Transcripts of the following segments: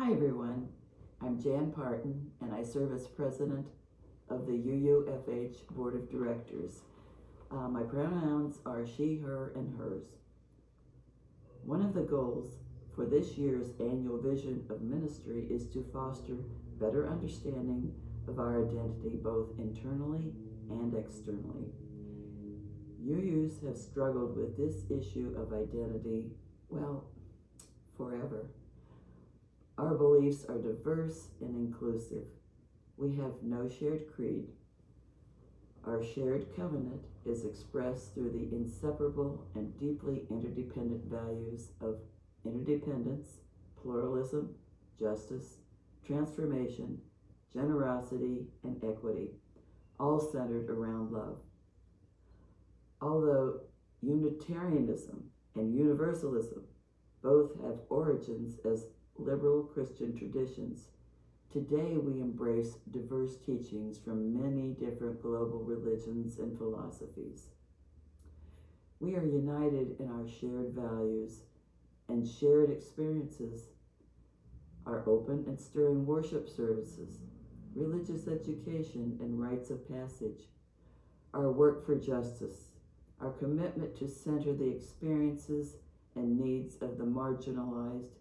Hi everyone, I'm Jan Partin and I serve as president of the UUFH Board of Directors. My pronouns are she, her, and hers. One of the goals for this year's annual vision of ministry is to foster better understanding of our identity both internally and externally. UUs have struggled with this issue of identity, forever. Our beliefs are diverse and inclusive. We have no shared creed. Our shared covenant is expressed through the inseparable and deeply interdependent values of interdependence, pluralism, justice, transformation, generosity, and equity, all centered around love. Although Unitarianism and Universalism both have origins as liberal Christian traditions, today we embrace diverse teachings from many different global religions and philosophies. We are united in our shared values and shared experiences, our open and stirring worship services, religious education and rites of passage, our work for justice, our commitment to center the experiences and needs of the marginalized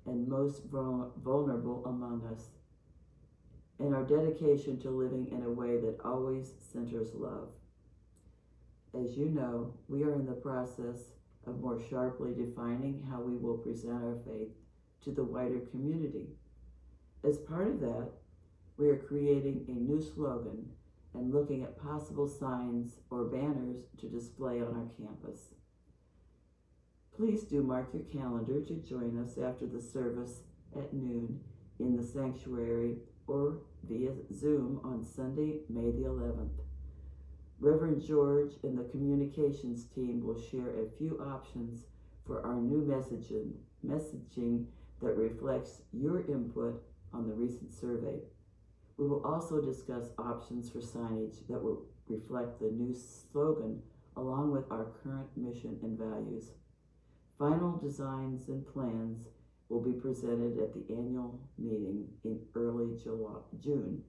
and most vulnerable among us, and our dedication to living in a way that always centers love. As you know, we are in the process of more sharply defining how we will present our faith to the wider community. As part of that, we are creating a new slogan and looking at possible signs or banners to display on our campus. Please do mark your calendar to join us after the service at noon in the sanctuary or via Zoom on Sunday, May the 11th. Reverend George and the communications team will share a few options for our new messaging that reflects your input on the recent survey. We will also discuss options for signage that will reflect the new slogan along with our current mission and values. Final designs and plans will be presented at the annual meeting in early June.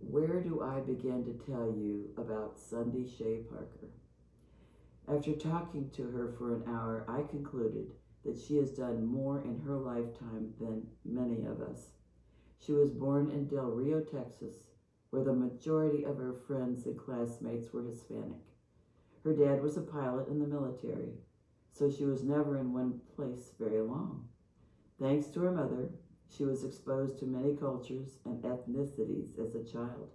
Where do I begin to tell you about Sunday Shae Parker? After talking to her for an hour, I concluded that she has done more in her lifetime than many of us. She was born in Del Rio, Texas, where the majority of her friends and classmates were Hispanic. Her dad was a pilot in the military, so she was never in one place very long. Thanks to her mother, she was exposed to many cultures and ethnicities as a child.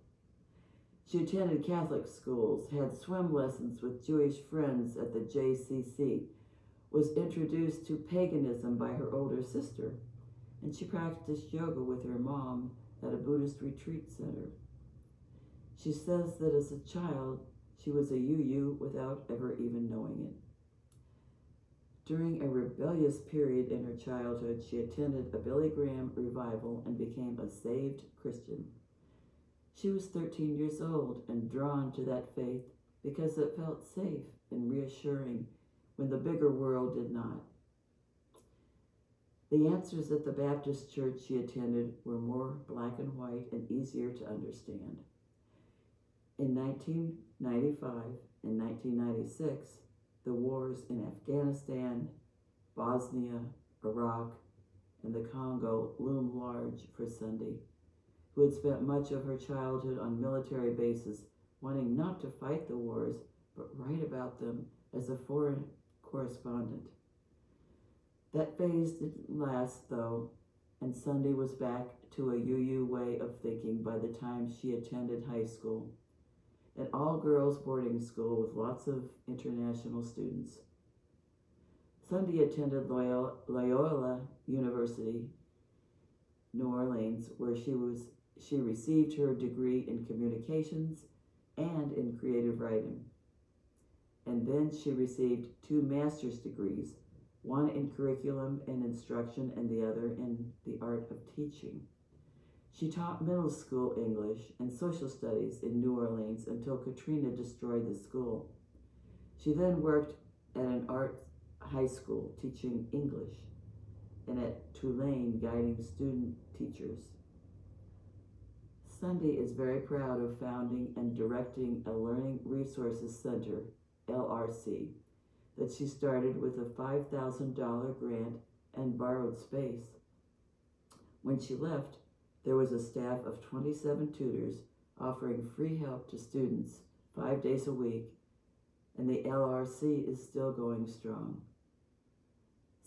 She attended Catholic schools, had swim lessons with Jewish friends at the JCC, was introduced to paganism by her older sister, and she practiced yoga with her mom at a Buddhist retreat center. She says that as a child, she was a UU without ever even knowing it. During a rebellious period in her childhood, she attended a Billy Graham revival and became a saved Christian. She was 13 years old and drawn to that faith because it felt safe and reassuring when the bigger world did not. The answers at the Baptist church she attended were more black and white and easier to understand. In 1995 and 1996, the wars in Afghanistan, Bosnia, Iraq, and the Congo loomed large for Sunday, who had spent much of her childhood on military bases, wanting not to fight the wars, but write about them as a foreign correspondent. That phase didn't last, though, and Sunday was back to a UU way of thinking by the time she attended high school, an all-girls boarding school with lots of international students. Sunday attended Loyola University, New Orleans, where she received her degree in communications and in creative writing. And then she received 2 master's degrees, one in curriculum and instruction and the other in the art of teaching. She taught middle school English and social studies in New Orleans until Katrina destroyed the school. She then worked at an art High School teaching English, and at Tulane guiding student teachers. Sunday is very proud of founding and directing a Learning Resources Center, LRC, that she started with a $5,000 grant and borrowed space. When she left, there was a staff of 27 tutors offering free help to students 5 days a week, and the LRC is still going strong.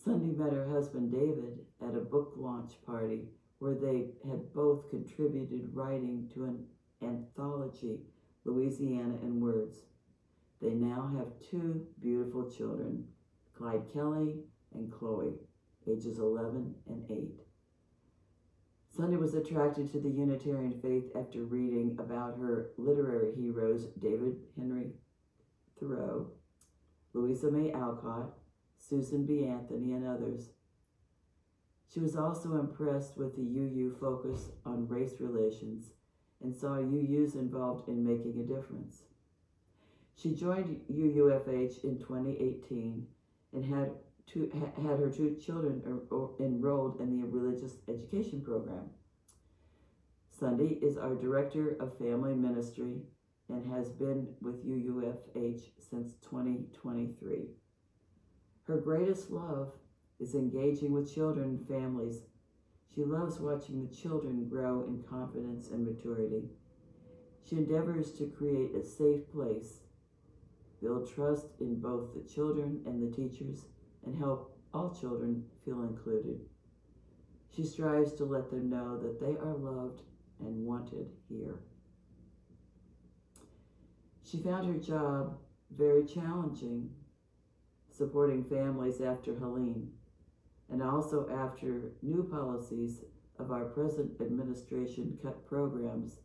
Sunday met her husband David at a book launch party where they had both contributed writing to an anthology, Louisiana in Words. They now have 2 beautiful children, Clyde Kelly and Chloe, ages 11 and 8. Sunday was attracted to the Unitarian faith after reading about her literary heroes, David Henry Thoreau, Louisa May Alcott, Susan B. Anthony, and others. She was also impressed with the UU focus on race relations and saw UUs involved in making a difference. She joined UUFH in 2018 and had her 2 children enrolled in the religious education program. Sunday is our Director of Family Ministry and has been with UUFH since 2023. Her greatest love is engaging with children and families. She loves watching the children grow in confidence and maturity. She endeavors to create a safe place, build trust in both the children and the teachers, and help all children feel included. She strives to let them know that they are loved and wanted here. She found her job very challenging, supporting families after Helene, and also after new policies of our present administration cut programs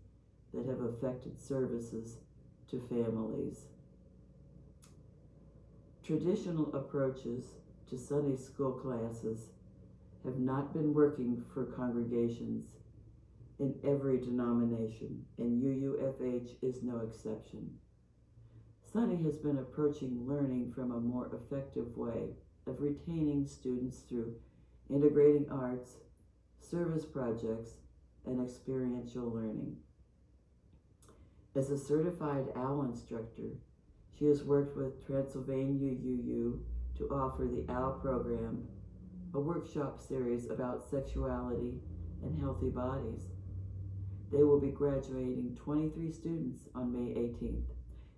that have affected services to families. Traditional approaches to Sunday school classes have not been working for congregations in every denomination, and UUFH is no exception. Sunday has been approaching learning from a more effective way of retaining students through integrating arts, service projects, and experiential learning. As a certified OWL instructor, she has worked with Transylvania UU to offer the OWL program, a workshop series about sexuality and healthy bodies. They will be graduating 23 students on May 18th,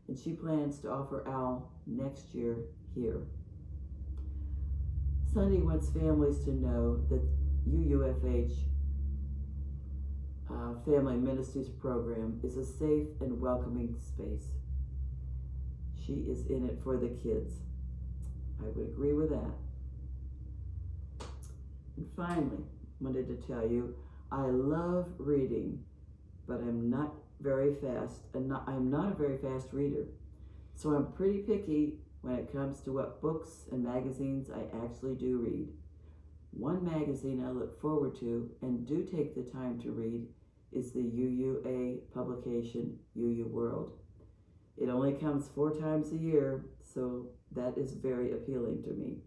and she plans to offer OWL next year here. Sunday wants families to know that UUFH Family Ministries program is a safe and welcoming space. She is in it for the kids. I would agree with that. And finally, I wanted to tell you, I love reading, but I'm not very fast, and I'm not a very fast reader. So I'm pretty picky when it comes to what books and magazines I actually do read. One magazine I look forward to and do take the time to read is the UUA publication, UU World. It only comes 4 times a year, so that is very appealing to me.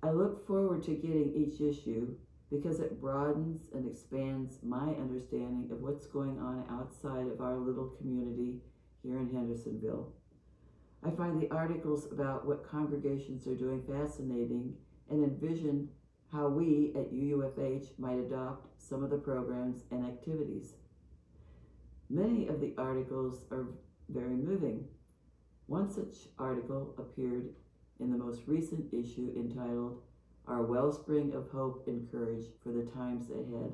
I look forward to getting each issue because it broadens and expands my understanding of what's going on outside of our little community here in Hendersonville. I find the articles about what congregations are doing fascinating and envision how we at UUFH might adopt some of the programs and activities. Many of the articles are very moving. One such article appeared in the most recent issue entitled, "Our Wellspring of Hope and Courage for the Times Ahead,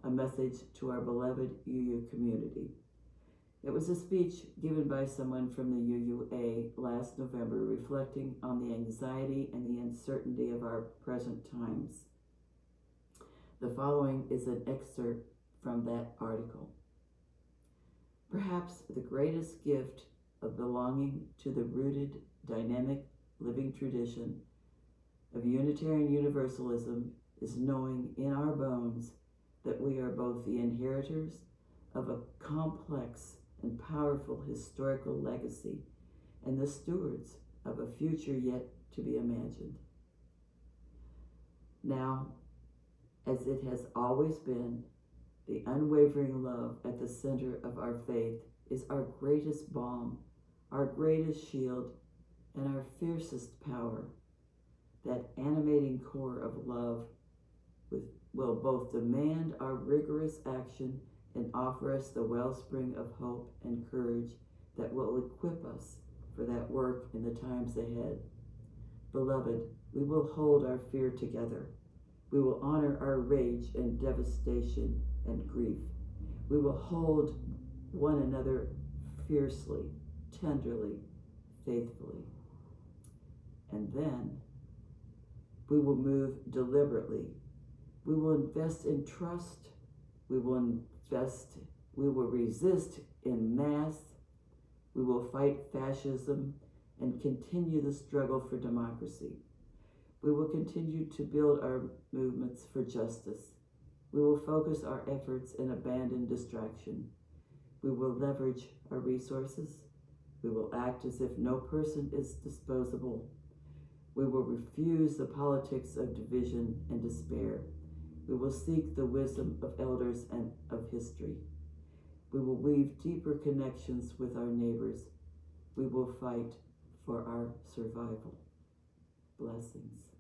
a Message to Our Beloved UU Community." It was a speech given by someone from the UUA last November reflecting on the anxiety and the uncertainty of our present times. The following is an excerpt from that article. Perhaps the greatest gift of belonging to the rooted, dynamic, living tradition of Unitarian Universalism is knowing in our bones that we are both the inheritors of a complex and powerful historical legacy and the stewards of a future yet to be imagined. Now, as it has always been, the unwavering love at the center of our faith is our greatest balm, our greatest shield, and our fiercest power. That animating core of love will both demand our rigorous action and offer us the wellspring of hope and courage that will equip us for that work in the times ahead. Beloved, we will hold our fear together. We will honor our rage and devastation and grief. We will hold one another fiercely, tenderly, faithfully. And then we will move deliberately. We will invest in trust. We will resist in mass. We will fight fascism and continue the struggle for democracy. We will continue to build our movements for justice. We will focus our efforts and abandon distraction. We will leverage our resources. We will act as if no person is disposable. We will refuse the politics of division and despair. We will seek the wisdom of elders and of history. We will weave deeper connections with our neighbors. We will fight for our survival. Blessings.